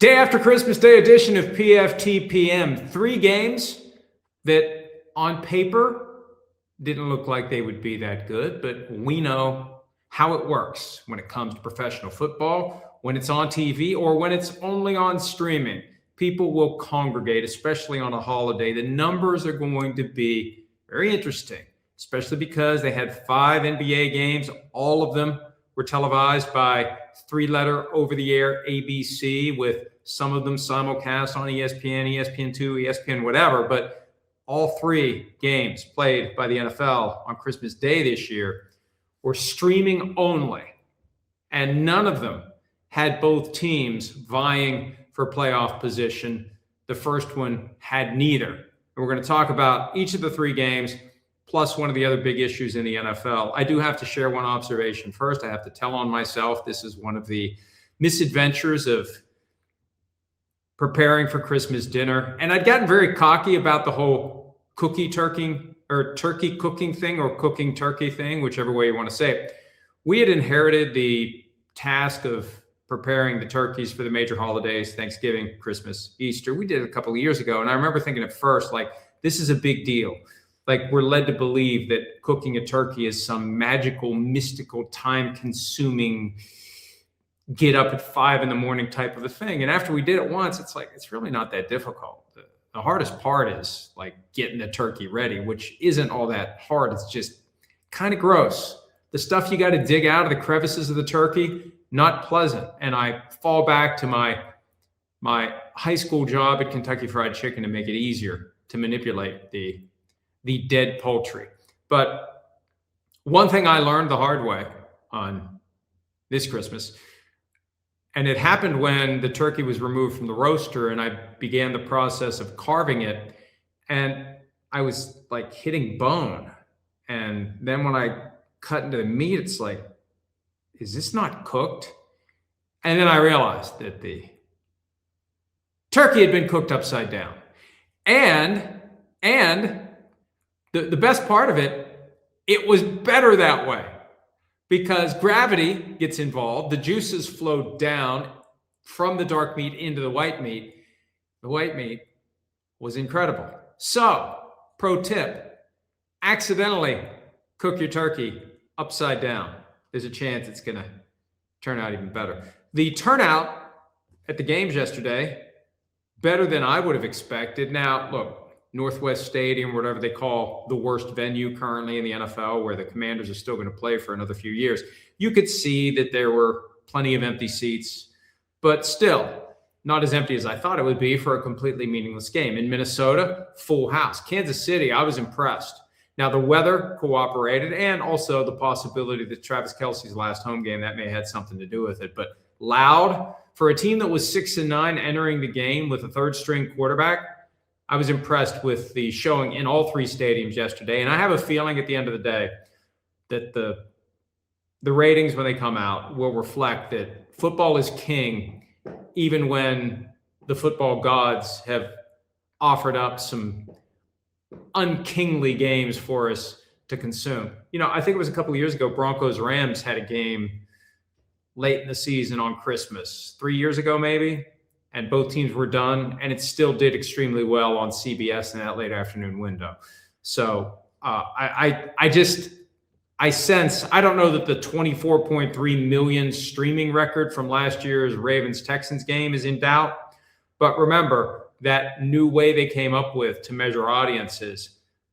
Day after Christmas Day edition of PFTPM. 3 games that on paper didn't look like they would be that good, but we know how it works when it comes to professional football, when it's on TV or when it's only on streaming. People will congregate, especially on a holiday. The numbers are going to be very interesting, especially because they had 5 NBA games. All of them were televised by 3-letter over-the-air ABC, with some of them simulcast on ESPN, ESPN2, ESPN whatever. But all 3 games played by the NFL on Christmas Day this year were streaming only, and none of them had both teams vying for playoff position. The first one had neither. And we're going to talk about each of the 3 games, plus one of the other big issues in the NFL. I do have to share one observation first. I have to tell on myself. This is one of the misadventures of preparing for Christmas dinner. And I'd gotten very cocky about the whole turkey cooking thing, or cooking turkey thing, whichever way you want to say it. We had inherited the task of preparing the turkeys for the major holidays, Thanksgiving, Christmas, Easter. We did it a couple of years ago. And I remember thinking at first, like, this is a big deal. Like, we're led to believe that cooking a turkey is some magical, mystical, time-consuming, get up at 5 a.m. type of a thing. And after we did it once, it's like, it's really not that difficult. The hardest part is like getting the turkey ready, which isn't all that hard. It's just kind of gross. The stuff you got to dig out of the crevices of the turkey, not pleasant. And I fall back to my high school job at Kentucky Fried Chicken to make it easier to manipulate the dead poultry. But one thing I learned the hard way on this Christmas, and it happened when the turkey was removed from the roaster and I began the process of carving it, and I was like hitting bone. And then when I cut into the meat, it's like, is this not cooked? And then I realized that the turkey had been cooked upside down. And the best part of it, it was better that way, because gravity gets involved. The juices flow down from the dark meat into the white meat. The white meat was incredible. So, pro tip, accidentally cook your turkey upside down. There's a chance it's going to turn out even better. The turnout at the games yesterday, better than I would have expected. Now, look, Northwest Stadium, whatever they call the worst venue currently in the NFL, where the Commanders are still going to play for another few years, you could see that there were plenty of empty seats, but still not as empty as I thought it would be for a completely meaningless game. In Minnesota, full house. Kansas City, I was impressed. Now, the weather cooperated, and also the possibility that Travis Kelce's last home game, that may have had something to do with it. But loud for a team that was 6-9 entering the game with a third-string quarterback. I was impressed with the showing in all 3 stadiums yesterday. And I have a feeling at the end of the day that the ratings, when they come out, will reflect that football is king, even when the football gods have offered up some unkingly games for us to consume. You know, I think it was a couple of years ago, Broncos-Rams had a game late in the season on Christmas, 3 years ago maybe. And both teams were done, and it still did extremely well on CBS in that late afternoon window. So I sense, I don't know that the 24.3 million streaming record from last year's Ravens-Texans game is in doubt. But remember, that new way they came up with to measure audiences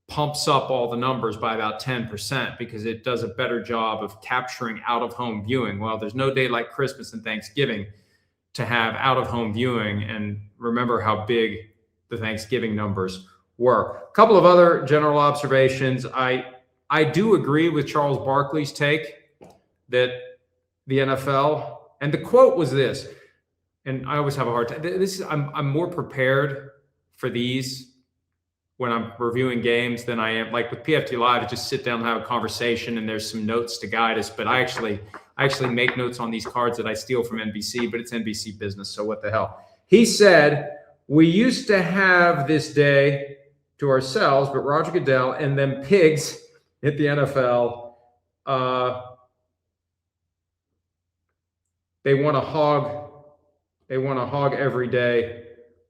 pumps up all the numbers by about 10%, because it does a better job of capturing out-of-home viewing. Well, there's no day like Christmas and Thanksgiving to have out-of-home viewing, and remember how big the Thanksgiving numbers were. A couple of other general observations. I do agree with Charles Barkley's take that the NFL, and the quote was this, and I always have a hard time. I'm more prepared for these when I'm reviewing games than I am. Like with PFT Live, I just sit down and have a conversation, and there's some notes to guide us. But I actually make notes on these cards that I steal from NBC, but it's NBC business, so what the hell. He said, we used to have this day to ourselves, but Roger Goodell and them pigs at the NFL, they want to hog They want to hog every day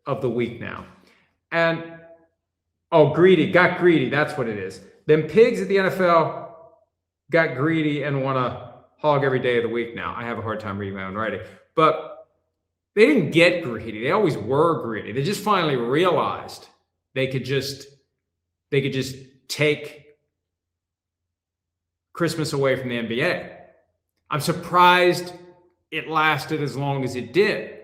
of the week now. And, oh, got greedy. That's what it is. Them pigs at the NFL got greedy and want to hog every day of the week now. I have a hard time reading my own writing. But they didn't get greedy. They always were greedy. They just finally realized they could just take Christmas away from the NBA. I'm surprised it lasted as long as it did.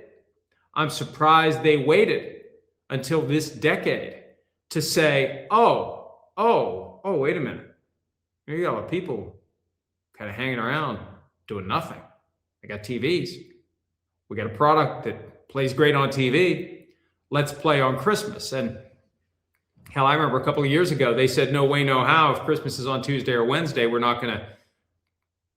I'm surprised they waited until this decade to say, oh, wait a minute. Here you got people kind of hanging around doing nothing. They got TVs. We got a product that plays great on TV. Let's play on Christmas. And hell, I remember a couple of years ago, they said, no way, no how. If Christmas is on Tuesday or Wednesday, we're not going to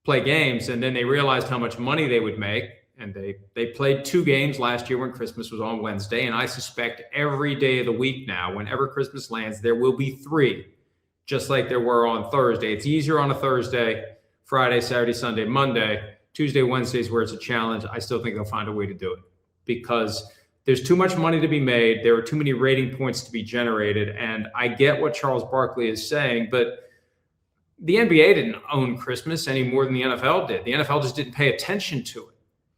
play games. And then they realized how much money they would make. And they played 2 games last year when Christmas was on Wednesday. And I suspect every day of the week now, whenever Christmas lands, there will be 3, just like there were on Thursday. It's easier on a Thursday, Friday, Saturday, Sunday, Monday. Tuesday, Wednesdays where it's a challenge. I still think they'll find a way to do it because there's too much money to be made. There are too many rating points to be generated. And I get what Charles Barkley is saying, but the NBA didn't own Christmas any more than the NFL did. The NFL just didn't pay attention to it.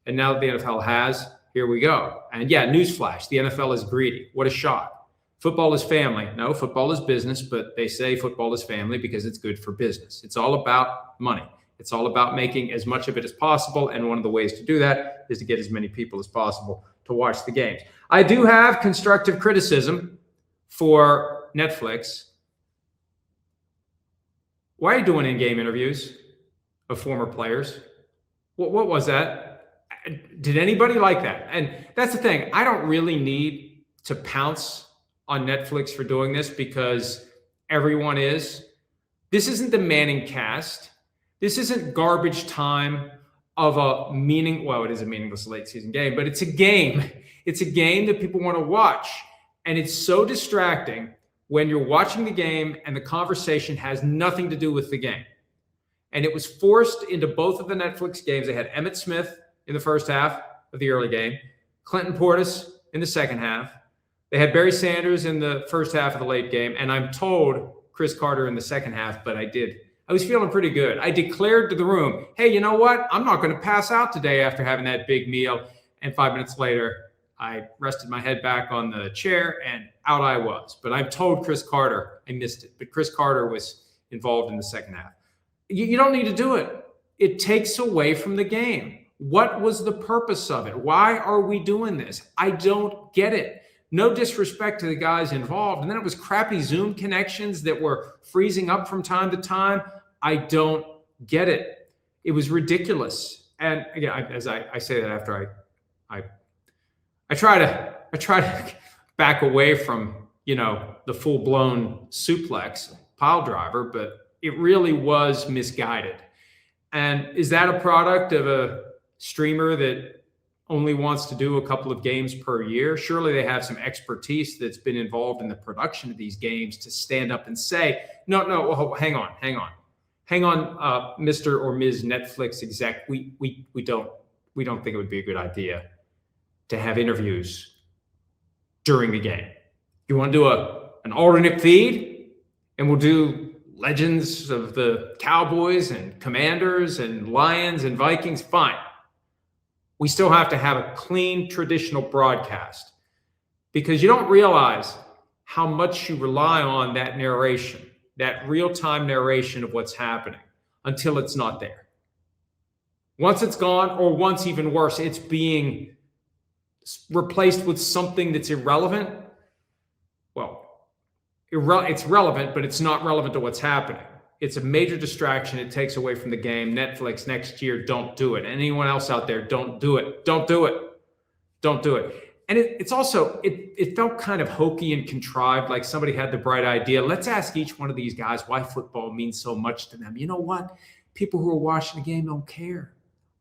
And now that the NFL has, here we go. And yeah, newsflash, the NFL is greedy. What a shock. Football is family. No, football is business, but they say football is family because it's good for business. It's all about money. It's all about making as much of it as possible. And one of the ways to do that is to get as many people as possible to watch the games. I do have constructive criticism for Netflix. Why are you doing in-game interviews of former players? What was that? Did anybody like that? And that's the thing. I don't really need to pounce on Netflix for doing this because everyone is. This isn't the Manning cast. This isn't garbage time of a it is a meaningless late season game, but it's a game. It's a game that people want to watch. And it's so distracting when you're watching the game and the conversation has nothing to do with the game. And it was forced into both of the Netflix games. They had Emmitt Smith in the first half of the early game, Clinton Portis in the second half. They had Barry Sanders in the first half of the late game. And I'm told Chris Carter in the second half, but I was feeling pretty good. I declared to the room, hey, you know what? I'm not going to pass out today after having that big meal. And 5 minutes later, I rested my head back on the chair and out I was. But I'm told Chris Carter, I missed it. But Chris Carter was involved in the second half. You don't need to do it. It takes away from the game. What was the purpose of it? Why are we doing this? I don't get it. No disrespect to the guys involved. And then it was crappy Zoom connections that were freezing up from time to time. I don't get it. It was ridiculous. And again, as I say that after I try to back away from, the full-blown suplex pile driver, but it really was misguided. And is that a product of a streamer that only wants to do a couple of games per year? Surely they have some expertise that's been involved in the production of these games to stand up and say, no, well, hang on, Mr. or Ms. Netflix exec. We don't think it would be a good idea to have interviews during the game. You want to do an alternate feed, and we'll do legends of the Cowboys and Commanders and Lions and Vikings. Fine. We still have to have a clean, traditional broadcast because you don't realize how much you rely on that narration, that real-time narration of what's happening until it's not there. Once it's gone, or once even worse, it's being replaced with something that's irrelevant. Well, it's relevant, but it's not relevant to what's happening. It's a major distraction. It takes away from the game. Netflix next year, don't do it. Anyone else out there, don't do it. Don't do it. Don't do it. And it's also, it felt kind of hokey and contrived, like somebody had the bright idea. Let's ask each one of these guys why football means so much to them. You know what? People who are watching the game don't care.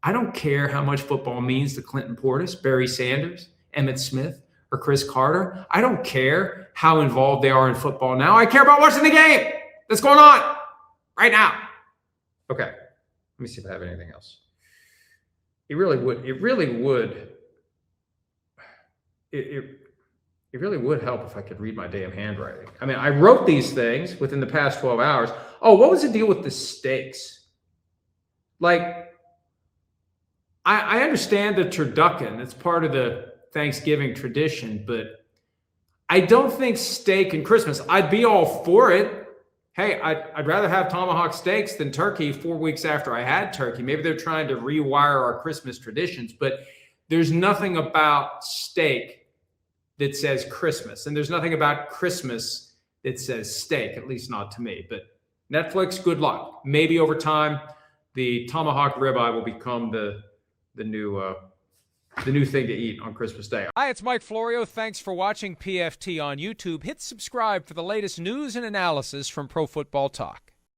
I don't care how much football means to Clinton Portis, Barry Sanders, Emmitt Smith, or Chris Carter. I don't care how involved they are in football now. I care about watching the game that's going on right now. Okay, let me see if I have anything else. It really would it it really would help if I could read my damn handwriting. I mean, I wrote these things within the past 12 hours. Oh, what was the deal with the steaks? Like, I understand the turducken. It's part of the Thanksgiving tradition, but I don't think steak and Christmas. I'd be all for it. Hey, I'd rather have tomahawk steaks than turkey 4 weeks after I had turkey. Maybe they're trying to rewire our Christmas traditions, but there's nothing about steak that says Christmas, and there's nothing about Christmas that says steak, at least not to me. But Netflix, good luck. Maybe over time, the tomahawk ribeye will become the new thing to eat on Christmas Day. Hi, it's Mike Florio. Thanks for watching PFT on YouTube. Hit subscribe for the latest news and analysis from Pro Football Talk.